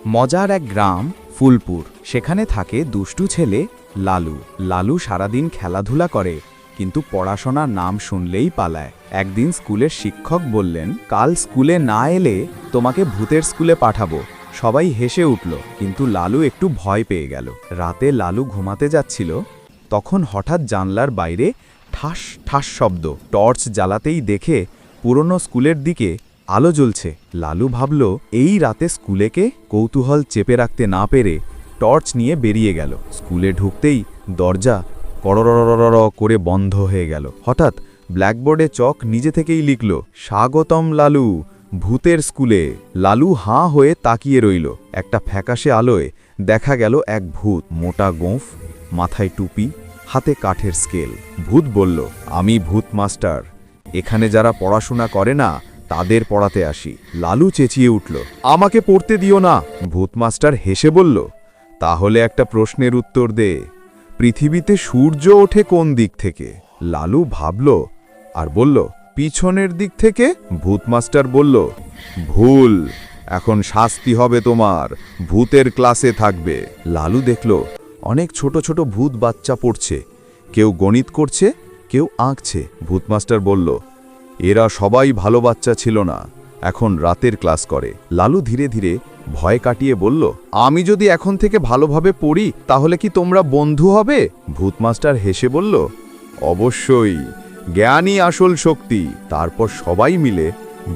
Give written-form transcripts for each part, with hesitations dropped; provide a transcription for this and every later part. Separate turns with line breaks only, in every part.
মজার এক গ্রাম ফুলপুর। সেখানে থাকে দুষ্টু ছেলে লালু। লালু সারাদিন খেলাধুলা করে, কিন্তু পড়াশোনার নাম শুনলেই পালায়। একদিন স্কুলের শিক্ষক বললেন, কাল স্কুলে না এলে তোমাকে ভূতের স্কুলে পাঠাবো। সবাই হেসে উঠল, কিন্তু লালু একটু ভয় পেয়ে গেল। রাতে লালু ঘুমাতে যাচ্ছিল, তখন হঠাৎ জানলার বাইরে ঠাস ঠাস শব্দ। টর্চ জ্বালাতেই দেখে পুরনো স্কুলের দিকে আলো জ্বলছে। লালু ভাবল, এই রাতে স্কুলেকে কৌতূহল চেপে রাখতে না পেরে টর্চ নিয়ে বেরিয়ে গেল। স্কুলে ঢুকতেই দরজা কররররর করে বন্ধ হয়ে গেল। হঠাৎ ব্ল্যাকবোর্ডে চক নিজে থেকেই লিখল, স্বাগতম লালু, ভূতের স্কুলে। লালু হাঁ হয়ে তাকিয়ে রইল। একটা ফ্যাকাশে আলোয় দেখা গেল এক ভূত, মোটা গোঁফ, মাথায় টুপি, হাতে কাঠের স্কেল। ভূত বলল, আমি ভূত মাস্টার, এখানে যারা পড়াশোনা করে না তাদের পড়াতে আসি। লালু চেঁচিয়ে উঠল, আমাকে পড়তে দিও না। ভূত মাস্টার হেসে বলল, তাহলে একটা প্রশ্নের উত্তর দে, পৃথিবীতে সূর্য ওঠে কোন দিক থেকে? লালু ভাবল আর বলল, পিছনের দিক থেকে। ভূত মাস্টার বলল, ভুল, এখন শাস্তি হবে তোমার, ভূতের ক্লাসে থাকবে। লালু দেখল অনেক ছোট ছোট ভূত বাচ্চা পড়ছে, কেউ গণিত করছে, কেউ আঁকছে। ভূত মাস্টার বলল, এরা সবাই ভালো বাচ্চা ছিল না, এখন রাতের ক্লাস করে। লালু ধীরে ধীরে ভয় কাটিয়ে বলল, আমি যদি এখন থেকে ভালোভাবে পড়ি তাহলে কি তোমরা বন্ধু হবে? ভূত মাস্টার হেসে বলল, অবশ্যই, জ্ঞানই আসল শক্তি। তারপর সবাই মিলে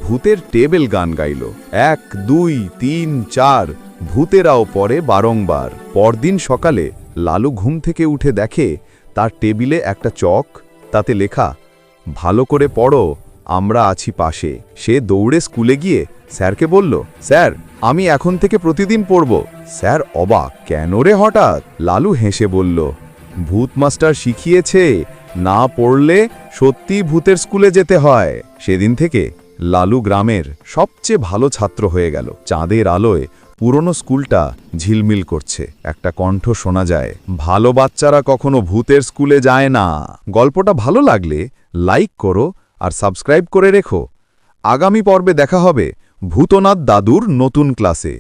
ভূতের টেবিল গান গাইল। 1 2 3 4, ভূতেরাও পড়ে বারংবার। পরদিন সকালে লালু ঘুম থেকে উঠে দেখে তার টেবিলে একটা চক, তাতে লেখা, ভালো করে পড়ো, আমরা আছি পাশে। সে দৌড়ে স্কুলে গিয়ে স্যারকে বলল, স্যার, আমি এখন থেকে প্রতিদিন পড়ব। স্যার অবাক, কেন রে হঠাৎ? লালু হেসে বলল, ভূত মাস্টার শিখিয়েছে, না পড়লে সত্যি ভূতের স্কুলে যেতে হয়। সেদিন থেকে লালু গ্রামের সবচেয়ে ভালো ছাত্র হয়ে গেল। চাঁদের আলোয় পুরনো স্কুলটা ঝিলমিল করছে। একটা কণ্ঠ শোনা যায়, ভালো বাচ্চারা কখনো ভূতের স্কুলে যায় না। গল্পটা ভালো লাগলে লাইক করো আর সাবস্ক্রাইব করে রেখো। আগামী পর্বে দেখা হবে ভূতনাথ দাদুর নতুন ক্লাসে।